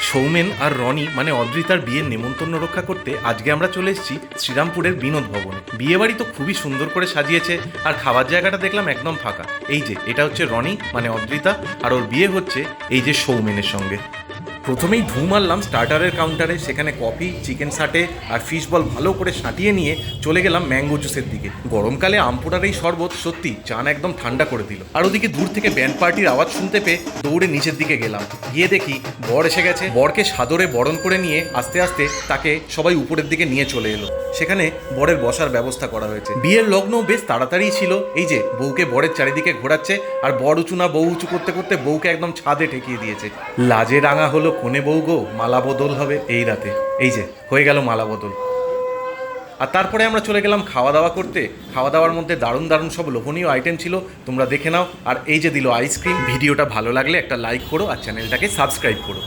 সৌমেন আর রনি মানে অদ্রিতার বিয়ের নেমন্তন্ন রক্ষা করতে আজকে আমরা চলে এসেছি শ্রীরামপুরের বিনোদ ভবনে। বিয়ে বাড়ি তো খুবই সুন্দর করে সাজিয়েছে, আর খাবার জায়গাটা দেখলাম একদম ফাঁকা। এই যে এটা হচ্ছে রনি মানে অদ্রিতা, আর ওর বিয়ে হচ্ছে এই যে সৌমেনের সঙ্গে। প্রথমেই ঢু মারলাম স্টার্টারের কাউন্টারে, সেখানে কফি, চিকেন সাটে আর ফিশ বল ভালো করে সাঁটিয়ে নিয়ে চলে গেলাম ম্যাঙ্গো জুসের দিকে। গরমকালে আমপোড়ার এই শরবত সত্যি চান একদম ঠান্ডা করে দিল। আর ওদিকে দূর থেকে ব্যান্ড পার্টির আওয়াজ শুনতে পেয়ে দৌড়ে নিচের দিকে গেলাম, গিয়ে দেখি বর এসে গেছে। বরকে সাদরে বরণ করে নিয়ে আস্তে আস্তে তাকে সবাই উপরের দিকে নিয়ে চলে এলো। সেখানে বরের বসার ব্যবস্থা করা হয়েছে। বিয়ের লগ্ন বেশ তাড়াতাড়ি ছিল। এই যে বউকে বরের চারিদিকে ঘোরাচ্ছে, আর বর উঁচু না বউ উঁচু করতে করতে বউকে একদম ছাদে ঠেকিয়ে দিয়েছে। লাজে রাঙা হলো কোণে বউ গো, মালা বদল হবে এই রাতে। এই যে হয়ে গেল মালা বদল। আর তারপরে আমরা চলে গেলাম খাওয়া দাওয়া করতে। খাওয়া দাওয়ার মধ্যে দারুণ দারুণ সব লোভনীয় আইটেম ছিল, তোমরা দেখে নাও। আর এই যে দিল আইসক্রিম। ভিডিওটা ভালো লাগলে একটা লাইক করো আর চ্যানেলটাকে সাবস্ক্রাইব করো।